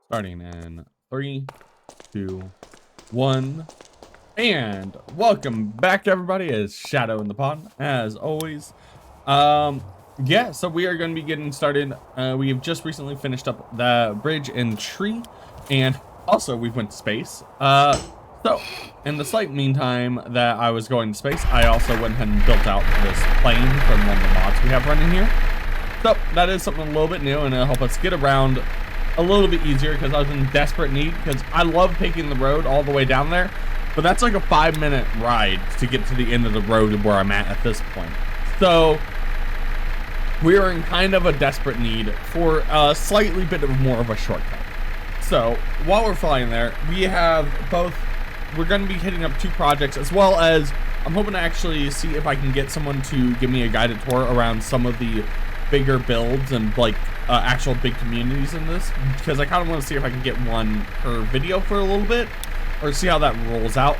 Starting in 3, 2, 1, and welcome back, everybody. It's Shadow in the Pond, as always. Yeah, so we are going to be getting started. We have just recently finished up the bridge and tree, and also we went to space. So in the slight meantime that I was going to space, I also went ahead and built out this plane from one of the mods we have running here. So that is something a little bit new, and it'll help us get around a little bit easier because I was in desperate need, because I love taking the road all the way down there, but that's like a 5-minute ride to get to the end of the road where I'm at this point. So we are in kind of a desperate need for a slightly bit of more of a shortcut. So while we're flying there, we're going to be hitting up 2 projects, as well as I'm hoping to actually see if I can get someone to give me a guided tour around some of the bigger builds and like actual big communities in this, because I kind of want to see if I can get one per video for a little bit, or see how that rolls out.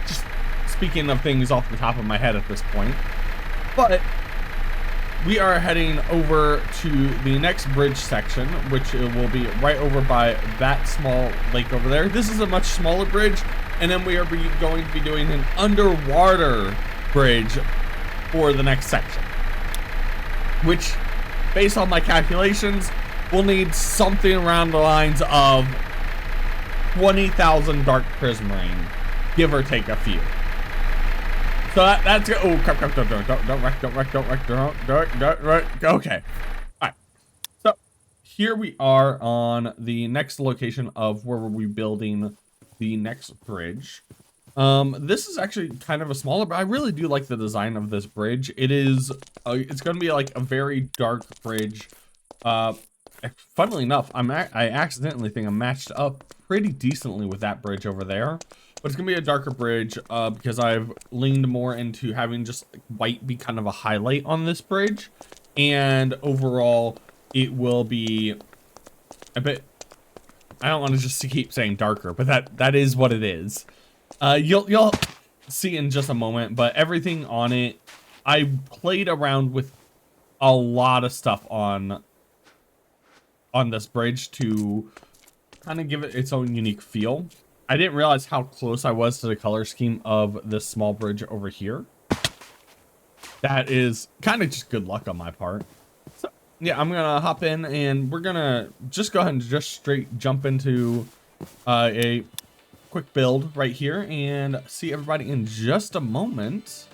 Just speaking of things off the top of my head at this point. But we are heading over to the next bridge section, which will be right over by that small lake over there. This is a much smaller bridge, and then we are going to be doing an underwater bridge for the next section, which, based on my calculations, we'll need something around the lines of 20,000 dark prismarine, give or take a few. So that's good. Oh, crap, don't wreck. Okay. All right. So here we are on the next location of where we'll be building the next bridge. This is actually kind of a smaller, but I really do like the design of this bridge. It's going to be like a very dark bridge. Funnily enough, I accidentally think I'm matched up pretty decently with that bridge over there, but it's gonna be a darker bridge because I've leaned more into having just white be kind of a highlight on this bridge, and overall it will be a bit, I don't want to just keep saying darker, but that is what it is. You'll see in just a moment, but everything on it, I played around with a lot of stuff on this bridge to kind of give it its own unique feel. I didn't realize how close I was to the color scheme of this small bridge over here. That is kind of just good luck on my part. So yeah, I'm gonna hop in and we're gonna just go ahead and just straight jump into a quick build right here and see everybody in just a moment.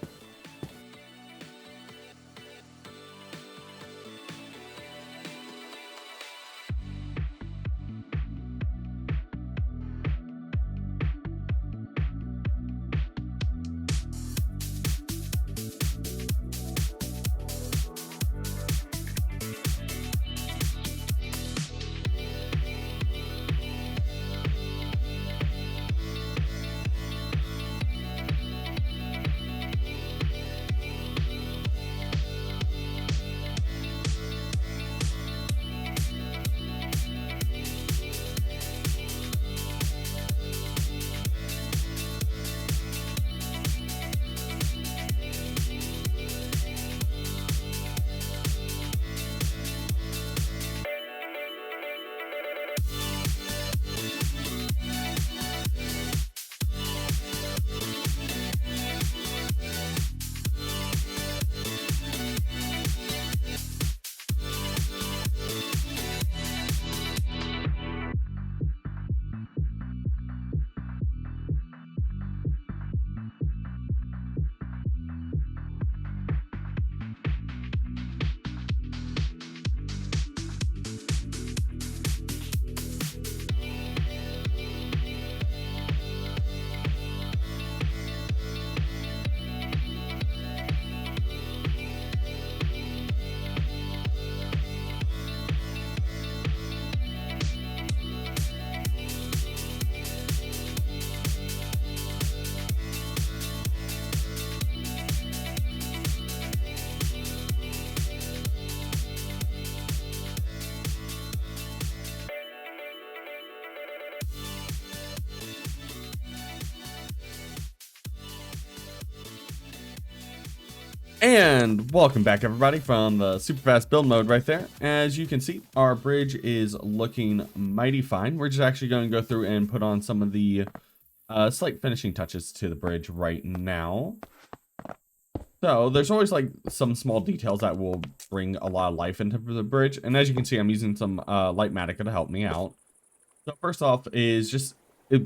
And welcome back, everybody, from the super fast build mode right there. As you can see, our bridge is looking mighty fine. We're just actually going to go through and put on some of the slight finishing touches to the bridge right now. So there's always like some small details that will bring a lot of life into the bridge. And as you can see, I'm using some Litematica to help me out. So first off is just,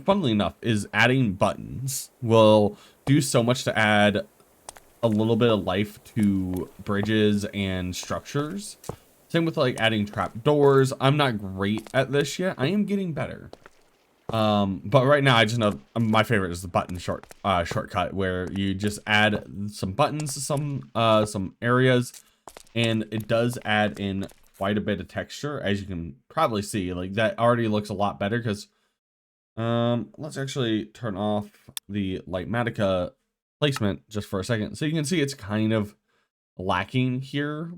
funnily enough, is adding buttons will do so much to add a little bit of life to bridges and structures. Same with like adding trap doors. I'm not great at this yet. I am getting better. But right now I just know my favorite is the button shortcut, where you just add some buttons to some areas, and it does add in quite a bit of texture. As you can probably see, like that already looks a lot better because let's actually turn off the Litematica placement just for a second, so you can see it's kind of lacking here,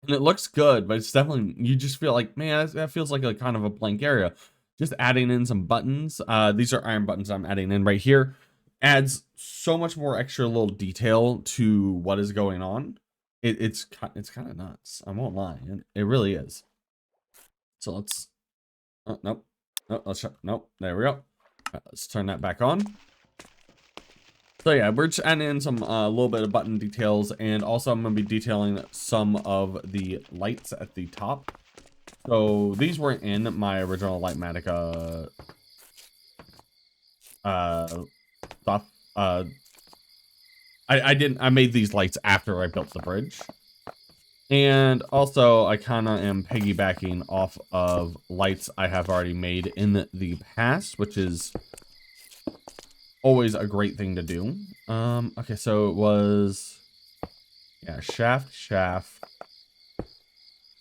and it looks good, but it's definitely, you just feel like, man, that feels like a kind of a blank area. Just adding in some buttons, these are iron buttons I'm adding in right here, adds so much more extra little detail to what is going on. It's kind of nuts, I won't lie, it really is. So let's, oh, nope, nope, there we go. Let's turn that back on. So yeah, we're just adding in some little bit of button details, and also I'm going to be detailing some of the lights at the top. So these weren't in my original Litematica stuff. I made these lights after I built the bridge. And also I kind of am piggybacking off of lights I have already made in the past, which is always a great thing to do. Okay, so it was, yeah, shaft.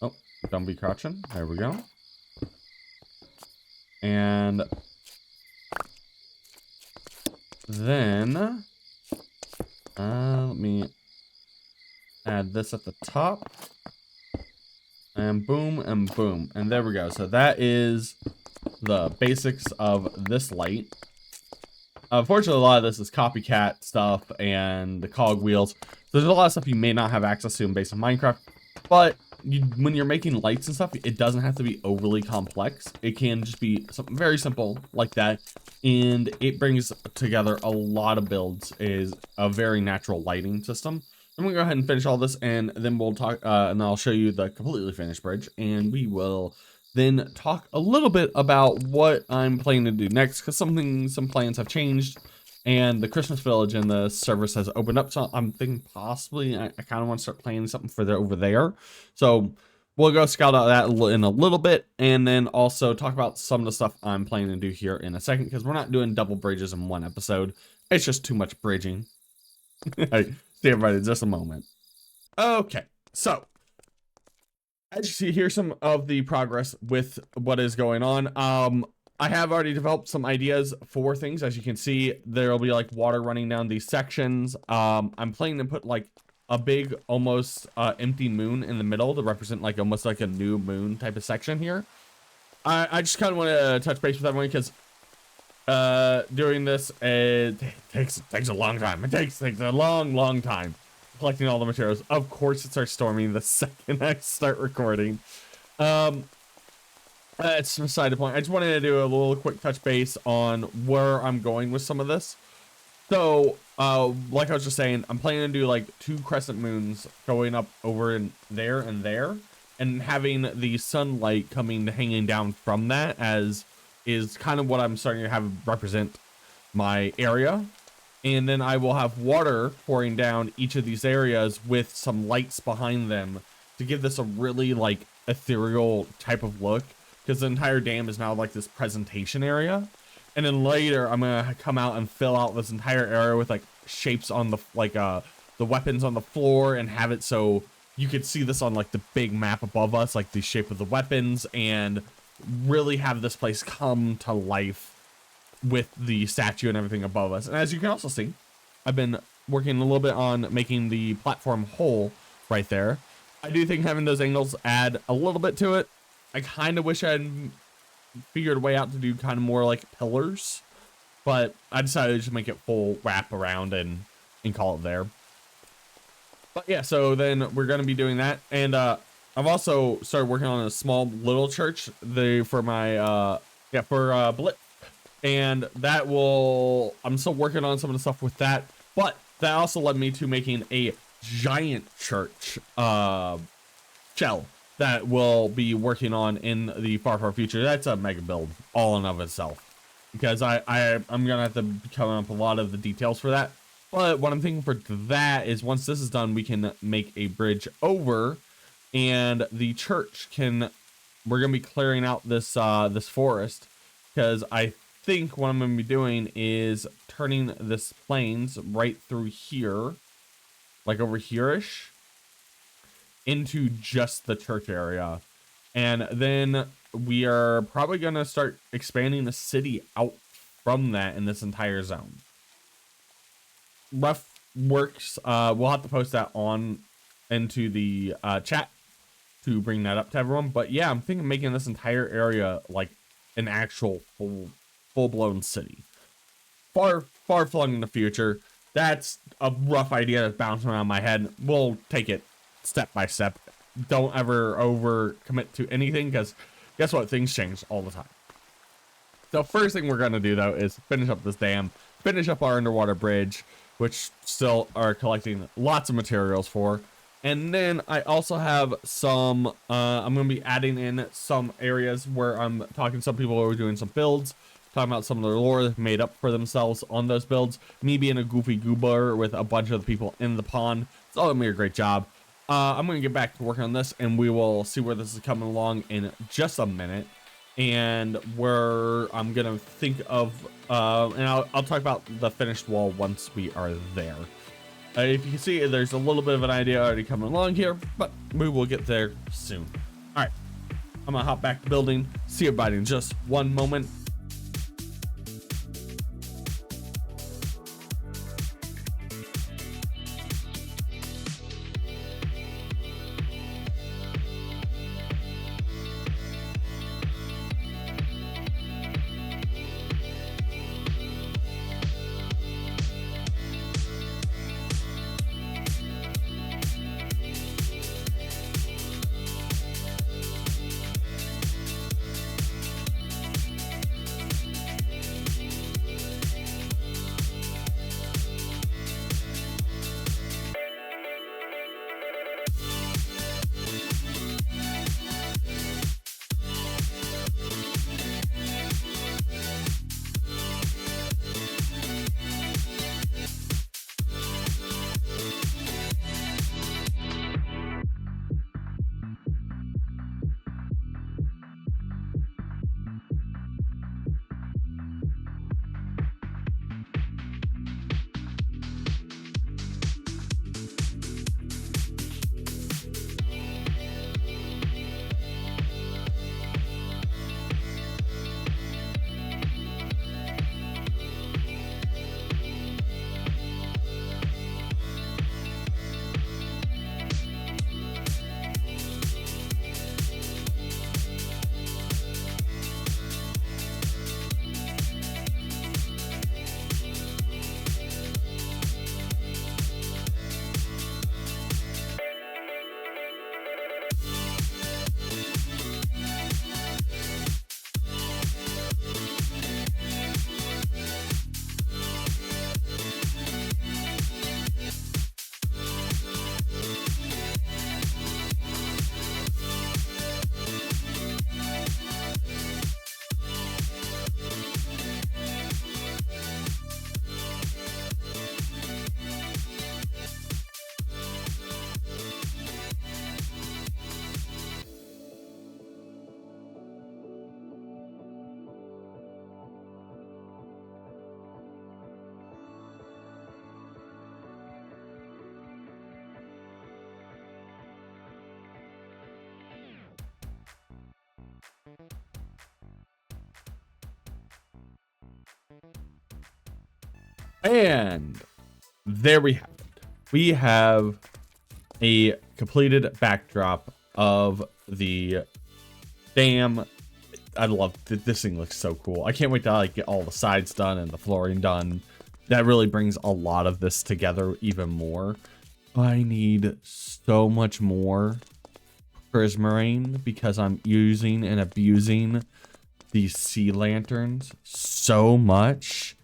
Oh, don't be crouching. There we go. And then let me add this at the top, and boom and boom, and there we go. So that is the basics of this light. Unfortunately, a lot of this is copycat stuff and the cog wheels. So there's a lot of stuff you may not have access to in based on Minecraft, but when you're making lights and stuff, it doesn't have to be overly complex. It can just be something very simple like that, and it brings together a lot of builds. Is a very natural lighting system. I'm gonna go ahead and finish all this, and then we'll talk, and I'll show you the completely finished bridge, and we will then talk a little bit about what I'm planning to do next, because some plans have changed, and the Christmas village in the service has opened up. So I'm thinking possibly I kind of want to start planning something for over there. So we'll go scout out that in a little bit, and then also talk about some of the stuff I'm planning to do here in a second, because we're not doing double bridges in one episode. It's just too much bridging. See everybody in just a moment. Okay, so as you see, here's some of the progress with what is going on. I have already developed some ideas for things. As you can see, there'll be like water running down these sections. I'm planning to put like a big, almost empty moon in the middle to represent like almost like a new moon type of section here. I just kind of want to touch base with everyone, because doing this, it takes a long time. It takes a long time collecting all the materials. Of course it starts storming the second I start recording. It's beside the point. I just wanted to do a little quick touch base on where I'm going with some of this. So like I was just saying, I'm planning to do like 2 crescent moons going up over in there and having the sunlight hanging down from that, as is kind of what I'm starting to have represent my area. And then I will have water pouring down each of these areas with some lights behind them to give this a really like ethereal type of look, because the entire dam is now like this presentation area. And then later I'm gonna come out and fill out this entire area with like shapes on the the weapons on the floor, and have it so you could see this on like the big map above us, like the shape of the weapons, and really have this place come to life with the statue and everything above us. And as you can also see, I've been working a little bit on making the platform whole right there. I do think having those angles add a little bit to it. I kind of wish I had figured a way out to do kind of more like pillars, but I decided to just make it full wrap around and call it there. But yeah, so then we're gonna be doing that, and I've also started working on a small little church for my Blitz, and that will, I'm still working on some of the stuff with that, but that also led me to making a giant church shell that we'll be working on in the far future. That's a mega build all in of itself, because I'm gonna have to come up with a lot of the details for that. But what I'm thinking for that is, once this is done, we can make a bridge over, and the church can, we're gonna be clearing out this this forest, because I think what I'm gonna be doing is turning this plains right through here, like over here-ish, into just the church area. And then we are probably going to start expanding the city out from that in this entire zone. Rough works, we'll have to post that on into the chat to bring that up to everyone. But yeah, I'm thinking of making this entire area like an actual full-blown city. Far flung in the future. That's a rough idea that's bouncing around my head. We'll take it step by step. Don't ever over commit to anything, because guess what? Things change all the time. The first thing we're going to do, though, is finish up this dam, finish up our underwater bridge, which still are collecting lots of materials for. And then I also have some, I'm going to be adding in some areas where I'm talking to some people who are doing some builds, talking about some of the lore they've made up for themselves on those builds. Me being a goofy goober with a bunch of the people in the pond. It's all going to be a great job. I'm going to get back to working on this, and we will see where this is coming along in just a minute, and where I'm going to think of, and I'll talk about the finished wall once we are there. If you can see, there's a little bit of an idea already coming along here, but we will get there soon. All right, I'm going to hop back to building, see everybody in just one moment. And there we have it. We have a completed backdrop of the dam. I love this thing, looks so cool. I can't wait to like get all the sides done and the flooring done. That really brings a lot of this together even more. I need so much more prismarine because I'm using and abusing these sea lanterns so much.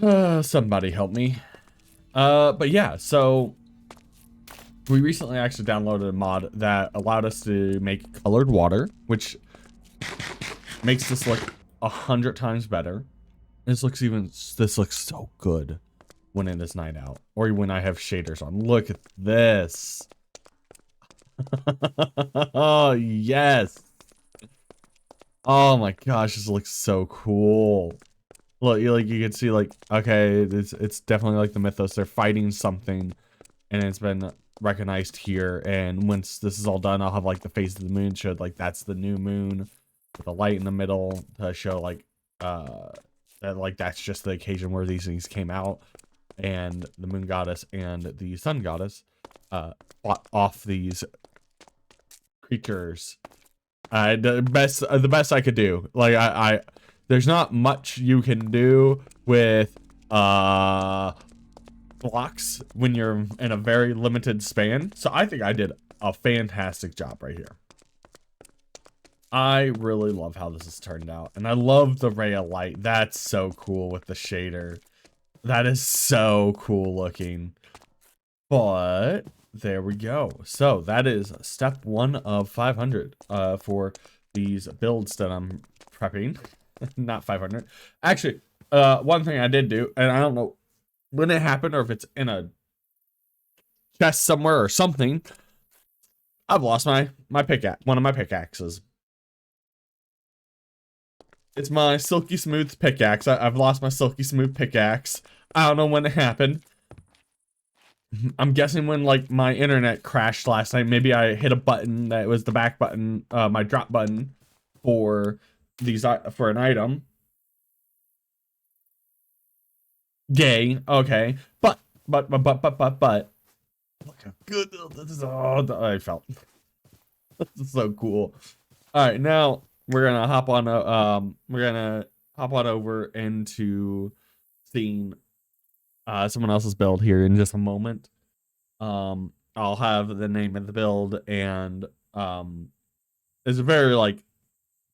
Somebody help me. But yeah, so we recently actually downloaded a mod that allowed us to make colored water, which makes this look 100 times better. This looks so good when it is night out or when I have shaders on. Look at this. Oh, yes. Oh my gosh, this looks so cool. Look, you can see, like, okay, it's definitely like the mythos. They're fighting something, and it's been recognized here. And once this is all done, I'll have like the face of the moon showed, like that's the new moon with a light in the middle to show like that like that's just the occasion where these things came out. And the moon goddess and the sun goddess fought off these creatures. The best I could do. Like I there's not much you can do with blocks when you're in a very limited span. So I think I did a fantastic job right here. I really love how this has turned out. And I love the ray of light. That's so cool with the shader. That is so cool looking. But there we go. So that is step 1 of 500 for these builds that I'm prepping. Not 500. Actually, one thing I did do, and I don't know when it happened or if it's in a chest somewhere or something. I've lost my pickaxe, one of my pickaxes. It's my silky smooth pickaxe. I've lost my silky smooth pickaxe. I don't know when it happened. I'm guessing when like my internet crashed last night. Maybe I hit a button that was the back button, my drop button for these for an item. Gay. Okay, but look how good this is. Oh, I felt. This is so cool. All right, now we're gonna hop on. Over into seeing someone else's build here in just a moment. I'll have the name of the build and it's a very like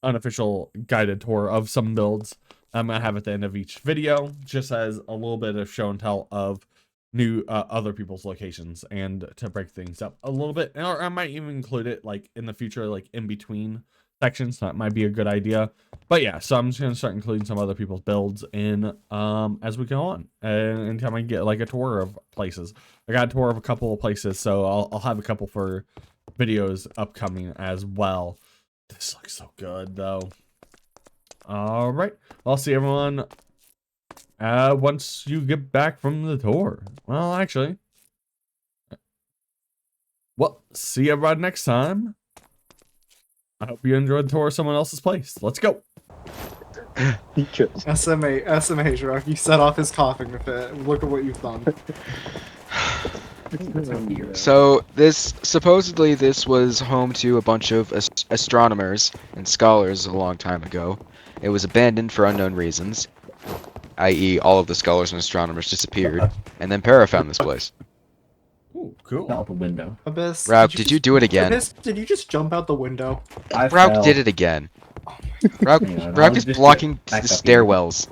unofficial guided tour of some builds I'm gonna have at the end of each video, just as a little bit of show and tell of new other people's locations and to break things up a little bit. Or I might even include it like in the future, like in between sections. That might be a good idea. But yeah, so I'm just gonna start including some other people's builds in as we go on, and anytime I get like a tour of places. I got a tour of a couple of places, so I'll have a couple for videos upcoming as well. This looks so good though. All right, I'll see everyone once you get back from the tour. Well, actually, well, see everybody next time. I hope you enjoyed the tour of someone else's place. Let's go. SMA, Shrek, you set off his coughing fit. Look at what you've done. So supposedly this was home to a bunch of astronomers and scholars a long time ago. It was abandoned for unknown reasons, i.e. all of the scholars and astronomers disappeared, and then Para found this place. Ooh, cool. Out the window. Abyss, Rauk, did you do it again? Abyss, did you just jump out the window? Rauk did it again. Rauk is blocking the stairwells.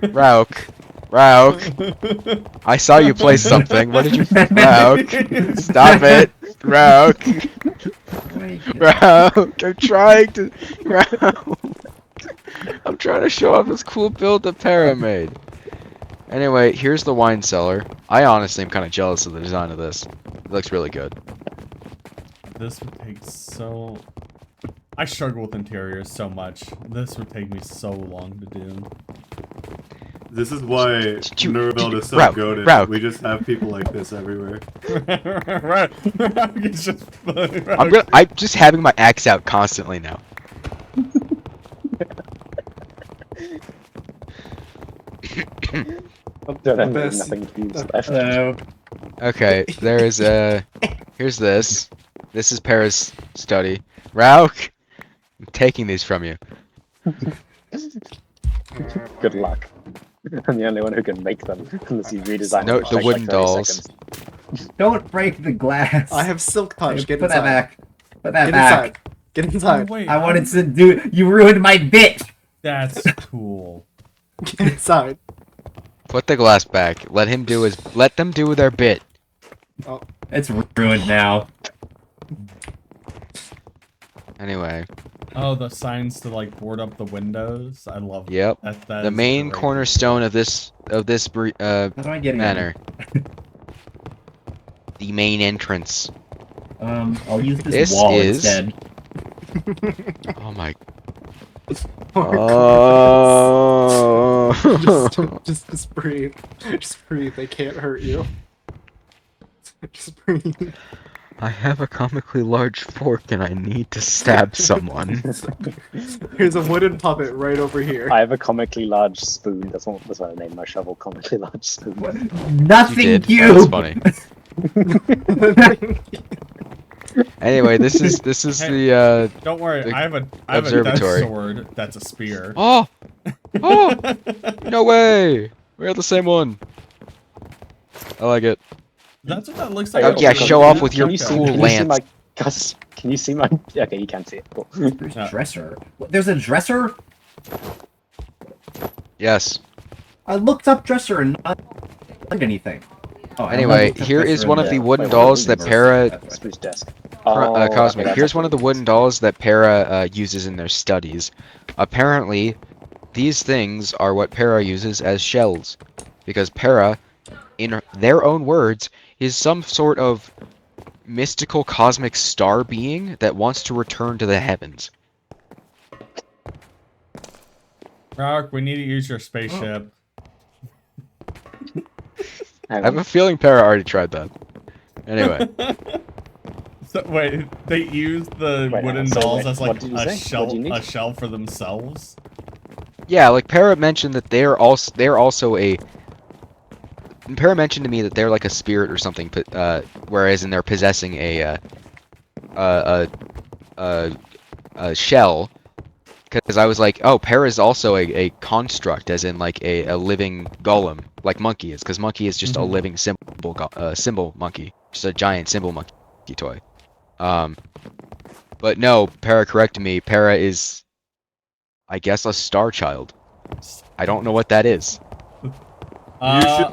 Rauk. I saw you place something. What did you... Rauk. Stop it. Rauk. Rauk. I'm trying to... Rauk. I'm trying to show off this cool build that Para made. Anyway, here's the wine cellar. I honestly am kind of jealous of the design of this. It looks really good. This would take so... I struggle with interiors so much. This would take me so long to do. This is why Nuremberg is so Rauk, goated. Rauk. We just have people like this everywhere. Right. It's just funny. I'm just having my axe out constantly now. Hello. Okay, there's here's this. This is Para's study. Rauk, I'm taking these from you. Good luck. I'm the only one who can make them, unless you redesign No, it. which the takes wooden like 30 dolls. seconds. Don't break the glass. I have silk touch. Get Put that inside. back. Put that Get back. inside. Get Oh, inside. wait. I wanted to do. You ruined my bit. That's cool. Get inside. Put the glass back. Let them do their bit. It's ruined now. Anyway, Oh, the signs to like board up the windows. I love yep. that. The main cornerstone of this How do I get in? manor. The main entrance. I'll use this This wall is- instead. Oh my. Oh, Oh. just breathe. Just breathe. They can't hurt you. Just breathe. I have a comically large fork and I need to stab someone. Here's a wooden puppet right over here. I have a comically large spoon. That's what I named my shovel. Comically large spoon. Nothing You did. you. That's funny. Anyway, this is the Don't worry, the I have a death observatory. sword. That's a spear. Oh! No way! We're the same one. I like it. That's what that looks like. Oh, yeah, show off with your Can you see- cool can you see lance. my Gus? Can you see my? Okay, you can see it. Cool. There's a dresser. There's a dresser? Yes. I looked up dresser and not find anything. Oh, I Anyway, looked up here dresser is in one of the- the wooden wait, dolls that universe. Para That's right. Spruce desk. Cosmic. okay, Here's that's one of the wooden dolls that Para uses in their studies. Apparently, these things are what Para uses as shells, because Para, in their own words, is some sort of mystical cosmic star being that wants to return to the heavens. Rock, we need to use your spaceship. I have a feeling Para already tried that. Anyway, So, wait, they use the Wait, wooden so dolls wait, as what like did you a say? shell, What do you need? a shell for themselves. yeah, like Para mentioned that they're also a. Para mentioned to me that they're like a spirit or something, whereas in they're possessing a shell. Because I was like, oh, Para is also a construct, as in like a living golem, like Monkey is. Because Monkey is just a living symbol monkey, just a giant symbol monkey toy. But no, Para corrected me. Para is, I guess, a star child. I don't know what that is.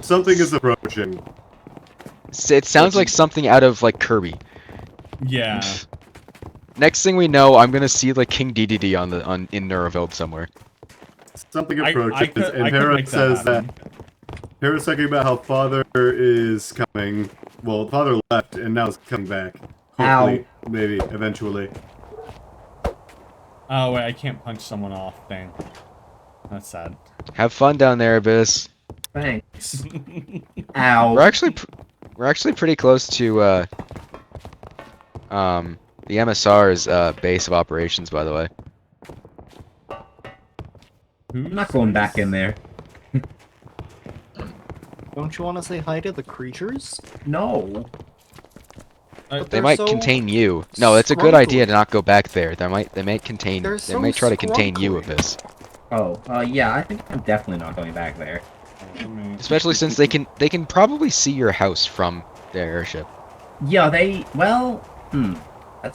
Something is approaching. It sounds like something out of like Kirby. Yeah. Next thing we know, I'm gonna see like King DDD in Neuroville somewhere. Something I approaches, could and make Para that says happen. that. Para's talking about how father is coming. Well, father left and now is coming back. Hopefully, maybe, eventually. Oh wait, I can't punch someone off. Dang. That's sad. Have fun down there, Abyss. Thanks. Ow. We're actually pretty close to the MSR's base of operations, by the way. I'm not going back in there. Don't you want to say hi to the creatures? No. They They're might so contain you. No, it's a good idea to not go back there. They might contain. They're They so might try to contain you, scrunkly. Abyss. Oh, yeah, I think I'm definitely not going back there. Especially since they can probably see your house from their airship. Yeah, that's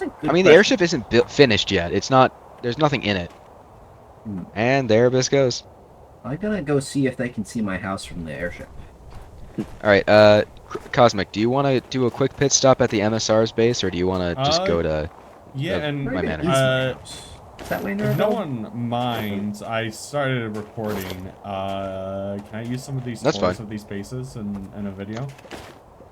a good I mean, the question. airship isn't finished yet. It's not. There's nothing in it. Hmm. And there Abyss goes. I'm gonna go see if they can see my house from the airship. All right, Cosmic, do you want to do a quick pit stop at the MSR's base, or do you want to just go to? Yeah, and my manor. Is that way, if no Nervo? one minds, I started recording. Can I use some of these That's toys fine. of these bases in a video?